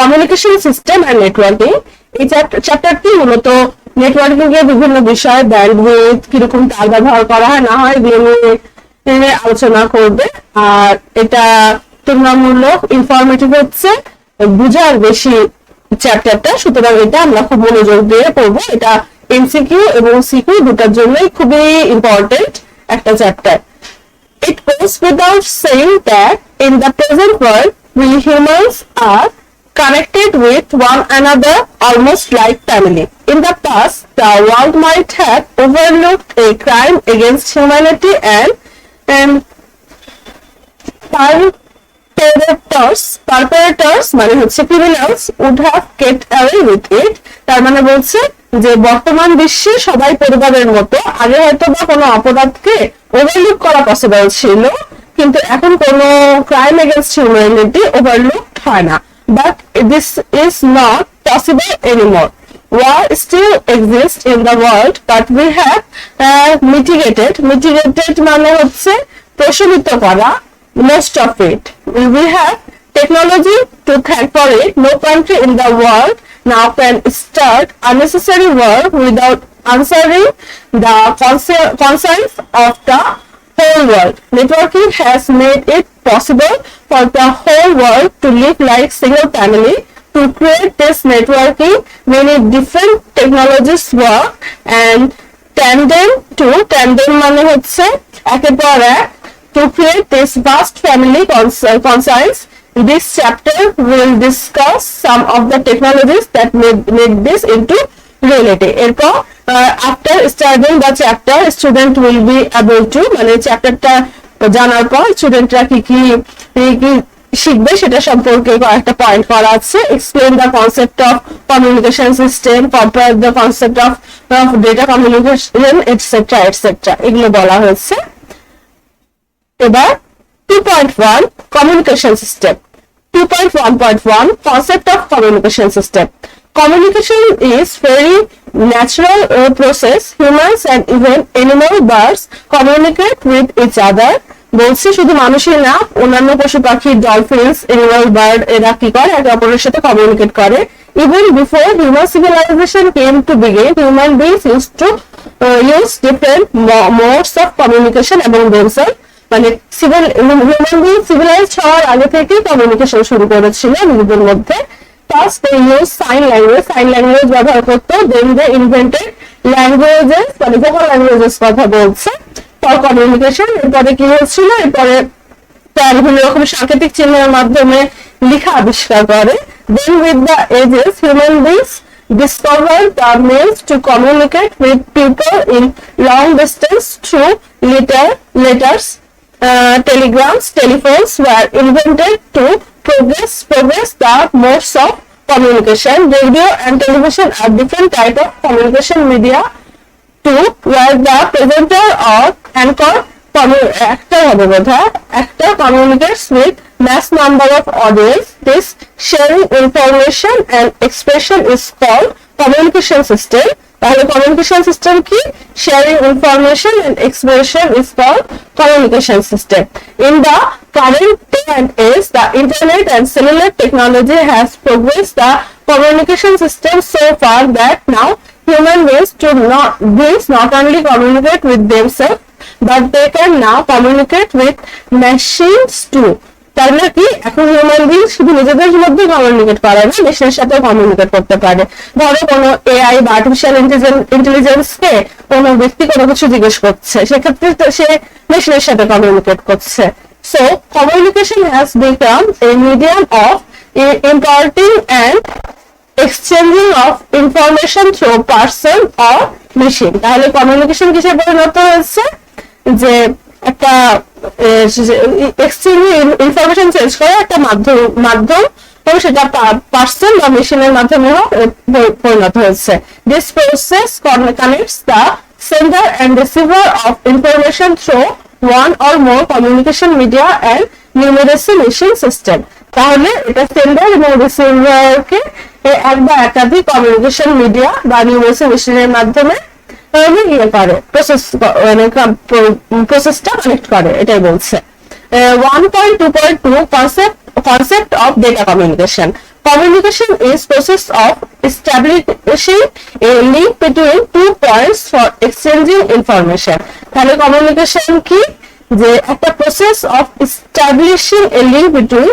Communication system and networking. এই চ্যাপ্টারটি মূলত networking এর বিভিন্ন বিষয়, ব্যান্ডউইথ, কিরকম তার ব্যবহার করা হয় না হয় এগুলো নিয়ে আলোচনা করবে। আর এটা তুলনামূলক ইনফরমেটিভ হচ্ছে, বুঝার বেশি চ্যাপ্টারটা, সুতরাং এটা আমরা খুব মনোযোগ দিয়ে পড়বো। এটা এমসিকিউ এবং সিকিউ দুটার জন্যই খুবই ইম্পর্টেন্ট একটা chapter. It goes without saying that in the present world we humans are connected with one another almost like family. In the past, the world might have overlooked a crime against humanity and perpetrators মানে হচ্ছে criminals would have get away with it. তার মানে বলছে যে বর্তমান বিশ্বে সবাই পরিবারের মতো, আগে হয়তো বা কোনো অপরাধকে ওভারলুক করা পসিবল ছিল, কিন্তু এখন কোনো ক্রাইম এগেইনস্ট হিউম্যানিটি ওভারলুক হয় না। But this is not possible anymore. War still exists in the world, but we have mitigated মানে হচ্ছে প্রশমিত করা most of it. We have technology to thank for it. No country in the world now can start unnecessary war without answering the concerns of the whole world. Networking has made it possible for the whole world to live like single family. To create this networking, many different technologies work and tandem মানে হচ্ছে একের পর এক। To create this vast family concerns, this chapter will discuss some of the technologies that make this into reality. এরপর after studying the chapter, student will be able to মানে চ্যাপ্টারটা জানার পর স্টুডেন্টরা কি শিখবে সেটা সম্পর্কে কয়েকটা পয়েন্ট করা আছে। Explain the concept of communication system, compare the concept of data communication, etc. এগুলো বলা হয়েছে। এবার 2.1 communication system. 2.1.1 concept of communication system. Communication is very natural process. Humans and even animal birds communicate with each other. বলছি শুধু মানুষই না, অন্যান্য পশু পাখি, ডলফিনস, এনিমাল বার্ড এরা কি করে একে অপরের সাথে কমিউনিকেট করে। Even before human civilization came to begin, human beings used to use different modes of communication among themselves. মানে হিউম্যান বিং সিভিলাইজড হওয়ার আগে থেকে কমিউনিকেশন শুরু করেছিল নিজেদের মধ্যে। First they use sign language ব্যবহার করতো। দেন দে ইনভেন্টেড ল্যাঙ্গুয়েজেস, মানে ভোকাল ল্যাঙ্গুয়েজেস কথা বলছে, ফর কমিউনিকেশন। এরপরে কি হচ্ছিল, এরপরে বিভিন্ন রকম সাংকেতিক চিহ্নের মাধ্যমে লেখা আবিষ্কার করে। Then with the ages human beings discovered the means to communicate with people in long distance through letters. Telegrams, telephones were invented to progress the modes of communication. Radio and television are different type of communication media too, where the presenter or anchor communicates with mass number of audience. This sharing information and expression is called communication system. তাহলে communication system কি? Sharing information and expression is called communication system. In the current day and age, the internet and cellular technology has progressed the communication system so far that now human beings not only communicate with themselves, but they can now communicate with machines too. তার মানে কি, এখন human being শুধু নিজেদের মধ্যে communicate করে না, মেশিনের সাথে কমিউনিকেট করতে পারে। ধরো কোনো এআই বা আর্টিফিশিয়াল ইন্টেলিজেন্স কে কোনো ব্যক্তি কোনো কিছু জিজ্ঞেস করছে, সেক্ষেত্রে সে মেশিনের সাথে কমিউনিকেট করছে। So communication has become a medium of imparting and exchanging of information through person or machine. তাহলে কমিউনিকেশন কিসে পরিণত হয়েছে? যে একটা এক্সচেঞ্জ ইনফরমেশন চেঞ্জ করা একটা মাধ্যম এবং সেটা পার্সন বা মেশিনের মাধ্যমে পরিণত হয়েছে। This process connects the sender and receiver of information through one or more communication media and numeracy machine system. তাহলে এটা সেন্ডার এবং রিসিভারকে এক বা একাধিক কমিউনিকেশন মিডিয়া বা নিউমেরাসি মেশিনের মাধ্যমে প্রসেসটা কানেক্ট করে, এটাই বলছে। 1.2.2 concept of data communication. Communication is process of establishing a link between two points for exchanging information. তাহলে কমিউনিকেশন কি, যে একটা process of establishing A link between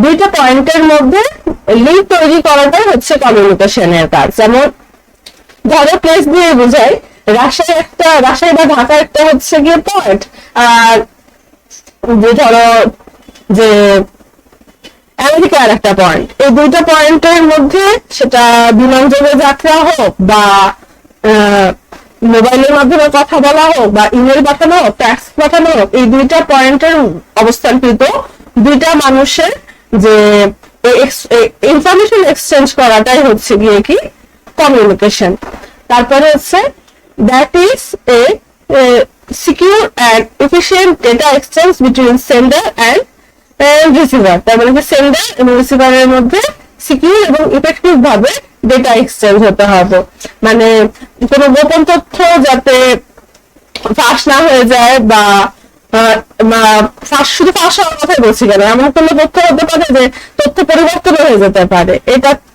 দুইটা পয়েন্টের মধ্যে লিঙ্ক তৈরি করাটাই হচ্ছে কমিউনিকেশনের কাজ। যেমন ধরো প্লেস দিয়ে বোঝাই, রাজশাহী বা ঢাকা একটা হচ্ছে গিয়ে পয়েন্ট, আর যে ধরো যে আমেরিকার একটা পয়েন্ট, এই দুইটা পয়েন্টের মধ্যে সেটা বিমানযোগে যাত্রা হোক বা মোবাইলের মাধ্যমে কথা বলা হোক বা ইমেল পাঠানো হোক, ট্যাক্স পাঠানো হোক, এই দুইটা পয়েন্টের অবস্থানকৃত দুইটা মানুষের যে ইনফরমেশন এক্সচেঞ্জ করাটাই হচ্ছে গিয়ে কি কমিউনিকেশন। তারপরে হচ্ছে that is a secure and efficient data exchange between sender and receiver. তার মানে সেন্ডার এবং রিসিভারের মধ্যে সিকিউর এবং ইফেক্টিভ ভাবে ডেটা এক্সচেঞ্জ হতে হবে, মানে কোনো গোপন তথ্য যাতে ফাঁস না হয়ে যায় বা শুধু ফাঁস হওয়ার কথাই বলছি কেন, এমন কোনো তথ্য হতে পারে যে তথ্য পরিবর্তন হয়ে যেতে পারে,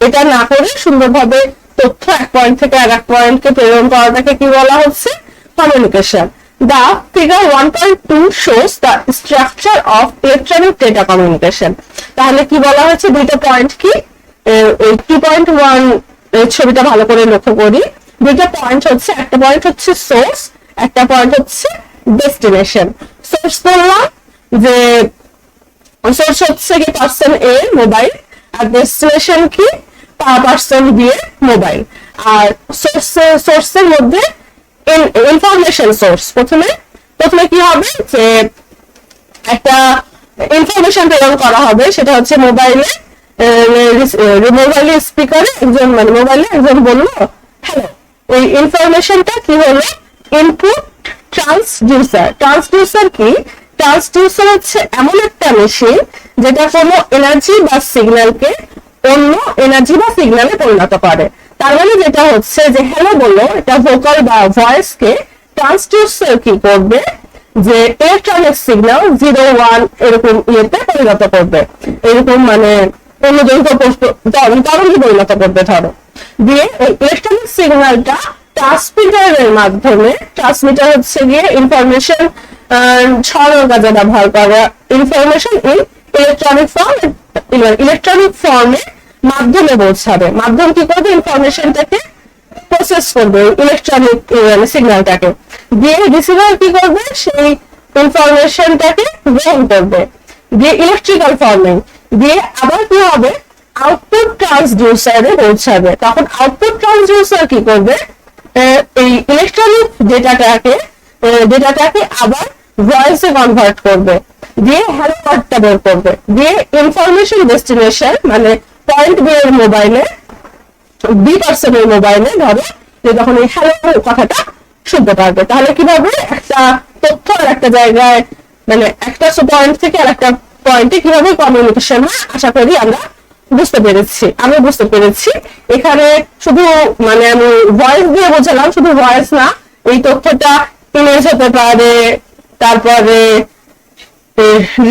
এটা না করে সুন্দরভাবে তথ্য এক পয়েন্ট থেকে আর এক পয়েন্টকে প্রেরণ করাটাকে কি বলা হচ্ছে communication. The figure 1.2 shows the structure of electronic data communication. তাহলে কি বলা হয়েছে, দুইটা পয়েন্ট কি 2.1 ছবিটা ভালো করে লক্ষ্য করি, দুইটা পয়েন্ট হচ্ছে, একটা পয়েন্ট হচ্ছে সোর্স, একটা পয়েন্ট হচ্ছে ডেস্টিনেশন। সোর্স বললাম যে সোর্স হচ্ছে কি person A mobile, R destination কি পার্সন বি এর মোবাইল। আর সোর্সের মধ্যে ইনফরমেশন সোর্স, প্রথমে কি হবে যে একটা ইনফরমেশন প্রেরণ করা হবে, সেটা হচ্ছে মোবাইলে স্পিকারে একজন মানে মোবাইলে একজন বললো হ্যালো, এই ইনফরমেশনটা কি হলো ইনপুট ট্রান্সডিউসার কি, ট্রান্সডিউসার হচ্ছে এমন একটা মেশিন যেটা কোনো এনার্জি বা সিগন্যালকে অন্য এনার্জি বা সিগন্যালে পরিণত করে। তার মানে যেটা হচ্ছে যে হ্যালো বললো, এটা ভোকাল বা ভয়েস কে ট্রান্সডিউসার কি করবে যে ইলেকট্রনিক সিগন্যাল 0-1 এরকম ইয়েতে পরিণত করবে, এরকম মানে অন্য তরঙ্গে পরিণত করবে ধরো, দিয়ে ওই ইলেকট্রনিক সিগন্যালটা ট্রান্সমিটারের মাধ্যমে, ট্রান্সমিটার হচ্ছে গিয়ে ইনফরমেশন ছড়ানোর কাজে ব্যবহার করে, ইনফরমেশন ইন ইলেকট্রনিক ফর্মে মাধ্যমে পৌঁছাবে, মাধ্যম কি করবে ইনফরমেশনটাকে প্রসেস করবে ইলেকট্রনিক সিগন্যালটাকে, দিয়ে রিসিভার কি করবে সেই ইনফরমেশনটাকে গ্রহণ করবে, দিয়ে ইলেকট্রিক্যাল ফর্মে, দিয়ে আবার কি হবে আউটপুট ট্রান্সডিউসারে পৌঁছাবে, তখন আউটপুট ট্রান্সডিউসার কি করবে এই ইলেকট্রনিক ডেটাটাকে আবার ভয়েসে কনভার্ট করবে, দিয়ে হ্যালো ওয়ার্ডটা বের করবে, দিয়ে ইনফরমেশন ডেস্টিনেশন মানে পয়েন্ট বি এর মোবাইলে বি পার্সনের মোবাইলে ধরো যে তখন এই হ্যালো কথাটা শুনতে পারবে। তাহলে কিভাবে একটা তথ্য আর একটা জায়গায় মানে একটা পয়েন্ট থেকে আর একটা পয়েন্টে কিভাবে কমিউনিকেশন হয়, আশা করি আমরা বুঝতে পেরেছি। এখানে শুধু মানে আমি ভয়েস দিয়ে বোঝালাম, শুধু ভয়েস না, এই তথ্যটা ইমেজ হতে পারে, তারপরে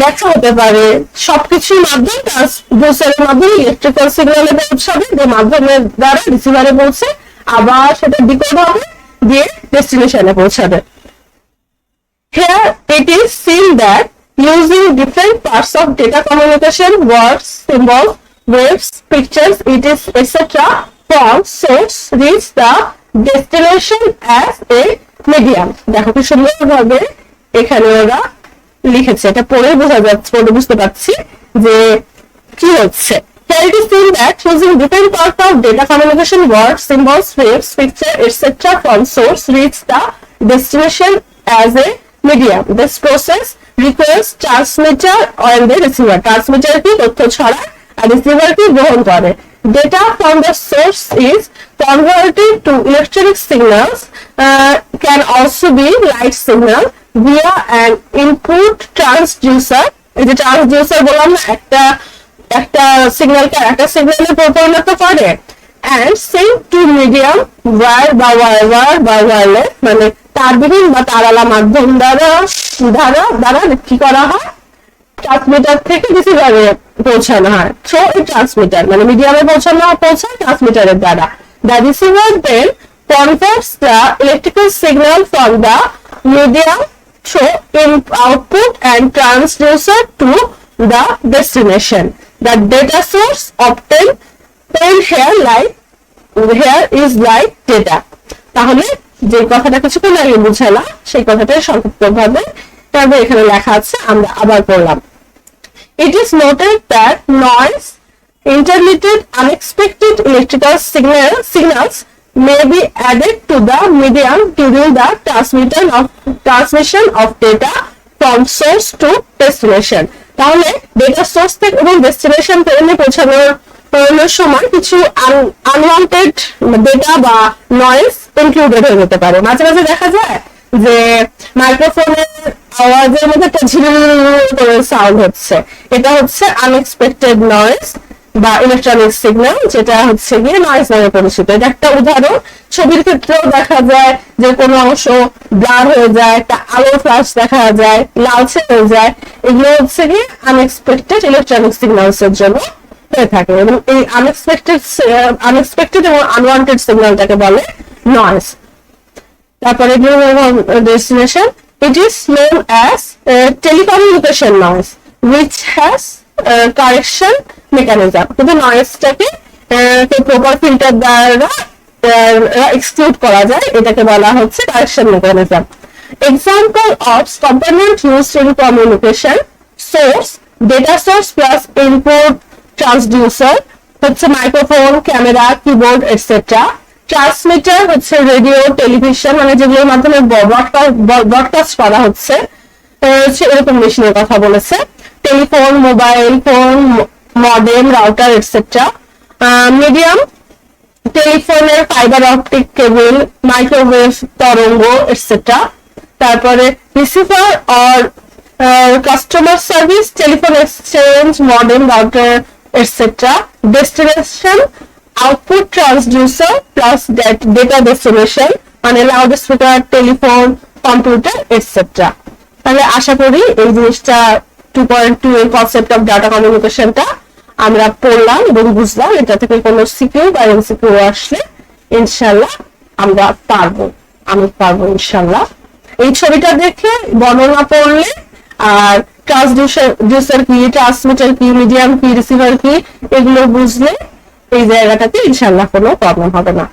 লেখা হতে পারে, সবকিছুর মাধ্যমে ট্রান্সডিউসারের মাধ্যমে ইলেকট্রিক্যাল সিগন্যালে পৌঁছাবে, যে মাধ্যমের দ্বারা রিসিভারে পৌঁছে আবার সেটা ডিকোড হবে, দিয়ে ডেস্টিনেশনে পৌঁছাবে। Here it is seen that using different parts of data communication, words, symbols, waves, pictures, it is etc. from source reach the destination as a medium. দেখো কি সুন্দরভাবে এখানে ওরা লিখেছে, এটা পড়ে বুঝতে পারছি যে কি হচ্ছে। Here it is seen that using different parts of data communication, words, symbols, waves, picture, etc. from source reach the destination as a medium. This process requires transmitter and the receiver. Transmitter কি তথ্য ছড়ায় আর receiver কি গ্রহণ করে। Data from the source is converted to electric signals, can also be light signal via an input transducer. এই যে transducer বললাম না, একটা সিগন্যালকে একটা সিগন্যালে পরিণত করে, and send to medium wire বা ওয়্যারলেস মানে তারবিহীন বা তারালা মাধ্যম দ্বারা কি করা হয় ট্রান্সমিটার থেকে রিসিভারে পৌঁছানো হয় থ্রু এ ট্রান্সমিটার, মানে মিডিয়ামে পৌঁছায় ট্রান্সমিটারের দ্বারা। The receiver then converts the electrical signal from the medium through output and transducer to the destination. The data source obtained here is like data. তাহলে যে কথাটা কিছুক্ষণ আগে বুঝালাম সেই কথাটা সংক্ষিপ্তভাবে তবে এখানে লেখা আছে, আমরা আবার পড়লাম। It is noted that noise, intermittent, unexpected electrical signals may be added to the medium during the transmission of data from source to destination. তাহলে ডেটা সোর্স থেকে এবং ডেস্টিনেশন পর্যন্ত পৌঁছানোর সময় কিছু আনওয়ান্টেড ডেটা বা নয়েজ ইনক্লুডেড হয়ে যেতে পারে। মাঝে মাঝে দেখা যায় যে মাইক্রোফোনের আওয়াজের মধ্যে একটা ঝিলমিল করে সাউন্ড হচ্ছে, এটা হচ্ছে আনএক্সপেক্টেড নয়েজ বা ইলেকট্রনিক সিগন্যাল, যেটা হচ্ছে গিয়ে নয়েজ নামে পরিচিত। এটা একটা উদাহরণ। ছবির ক্ষেত্রেও দেখা যায় যে কোনো অংশ ব্লার হয়ে যায়, একটা আলোর ফ্ল্যাশ দেখা যায়, লালচে হয়ে যায়, এগুলো হচ্ছে গিয়ে আনএক্সপেক্টেড ইলেকট্রনিক সিগন্যালস এর জন্য হয়ে থাকে। এবং এই আনএক্সপেক্টেড এবং আনওয়ান্টেড সিগন্যালটাকে বলে নয়েজ। তারপরে destination, it is known as telecommunication noise which has correction mechanism. কিন্তু নয়েজটাকে প্রপার ফিল্টার দ্বারা এক্সক্লুড করা যায়, এটাকে বলা হচ্ছে correction mechanism. Example of component used in communication: source, data source plus input transducer হচ্ছে microphone, camera, keyboard etcetera. Transmitter হচ্ছে রেডিও, টেলিভিশন, মানে যেগুলোর মাধ্যমে ব্রডকাস্ট করা হচ্ছে এরকম মেশিনের কথা বলেছে। Telephone, mobile phone, modem, router etcetera. Medium, টেলিফোনের ফাইবার অপটিক কেবল, মাইক্রোওয়েভ তরঙ্গ এটসেট্রা। তারপরে receiver or customer service, telephone exchange, modem, router etcetera. Destination, output transducer plus data destination, মানে loud speaker, telephone, computer etcetera. তাহলে আশা করি এই জিনিসটা 2.2 এর কনসেপ্ট অফ ডাটা কমিউনিকেশনটা আমরা পড়লাম এবং বুঝলাম। এটা থেকে কোনো সিকিউ বা এমসিকিউ আসলে ইনশাল্লাহ আমরা আমি পারবো ইনশাল্লাহ। এই ছবিটা দেখে বর্ণনা পড়লে আর ট্রান্সডিউসার কি, ট্রান্সমিটার কি, মিডিয়াম কি, রিসিভার কি, এগুলো বুঝলে এই জায়গাটাতে ইনশাল্লাহ কোনো প্রবলেম হবে না।